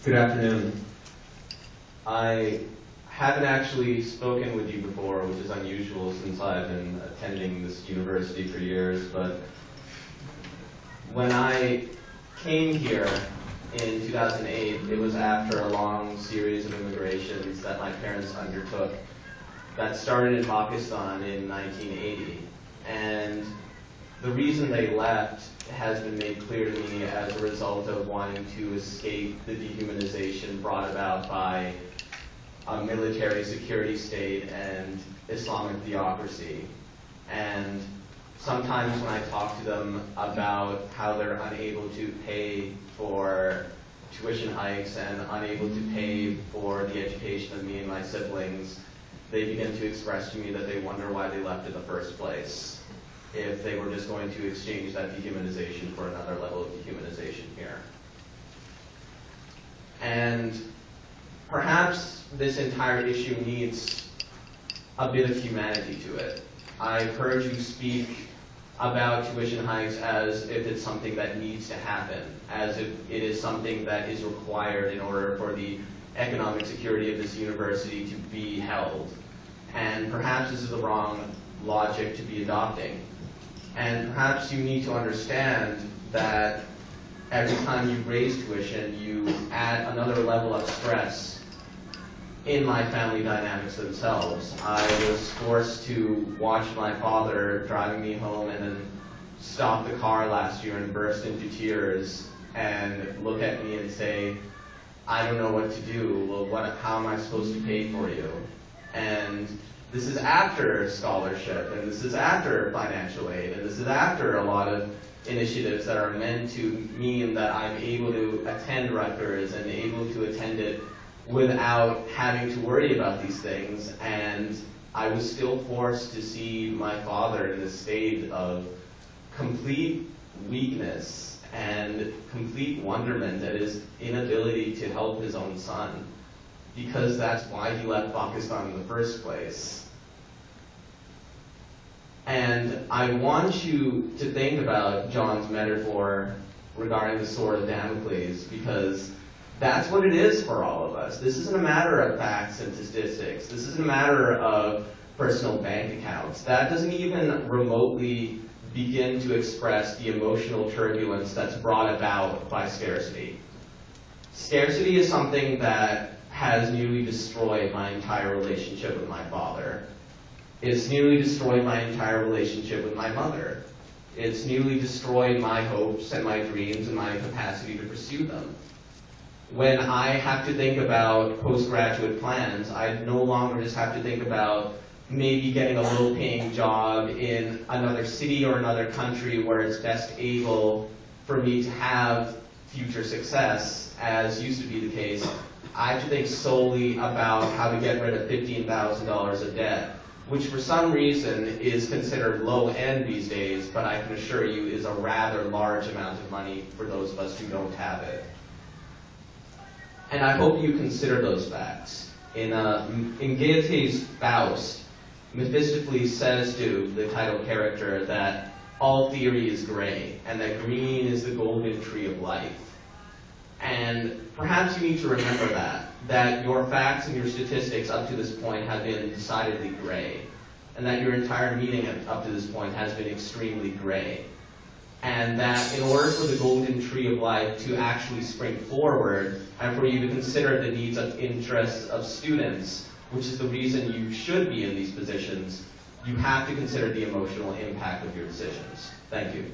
Good afternoon. I haven't actually spoken with you before, which is unusual since I've been attending this university for years, but when I came here in 2008, it was after a long series of immigrations that my parents undertook that started in Pakistan in 1980. And the reason they left has been made clear to me as a result of wanting to escape the dehumanization brought about by a military security state and Islamic theocracy. And sometimes when I talk to them about how they're unable to pay for tuition hikes and unable to pay for the education of me and my siblings, they begin to express to me that they wonder why they left in the first place, if they were just going to exchange that dehumanization for another level of dehumanization here. And perhaps this entire issue needs a bit of humanity to it. I've heard you speak about tuition hikes as if it's something that needs to happen, as if it is something that is required in order for the economic security of this university to be held. And perhaps this is the wrong logic to be adopting. And perhaps you need to understand that every time you raise tuition, you add another level of stress in my family dynamics themselves. I was forced to watch my father driving me home and then stop the car last year and burst into tears and look at me and say, I don't know what to do. Well, how am I supposed to pay for you? And this is after scholarship, and this is after financial aid, and this is after a lot of initiatives that are meant to mean that I'm able to attend Rutgers and able to attend it without having to worry about these things. And I was still forced to see my father in this state of complete weakness and complete wonderment at his inability to help his own son, because that's why he left Pakistan in the first place. And I want you to think about John's metaphor regarding the sword of Damocles, because that's what it is for all of us. This isn't a matter of facts and statistics. This isn't a matter of personal bank accounts. That doesn't even remotely begin to express the emotional turbulence that's brought about by scarcity. Scarcity is something that has nearly destroyed my entire relationship with my father. It's nearly destroyed my entire relationship with my mother. It's nearly destroyed my hopes and my dreams and my capacity to pursue them. When I have to think about postgraduate plans, I no longer just have to think about maybe getting a low-paying job in another city or another country where it's best able for me to have future success, as used to be the case. I have to think solely about how to get rid of $15,000 of debt, which for some reason is considered low end these days, but I can assure you is a rather large amount of money for those of us who don't have it. And I hope you consider those facts. In Goethe's Faust, Mephistopheles says to the title character that all theory is gray, and that green is the golden tree of life. And perhaps you need to remember that your facts and your statistics up to this point have been decidedly gray, and that your entire meeting up to this point has been extremely gray. And that in order for the golden tree of life to actually spring forward, and for you to consider the needs and interests of students, which is the reason you should be in these positions, you have to consider the emotional impact of your decisions. Thank you.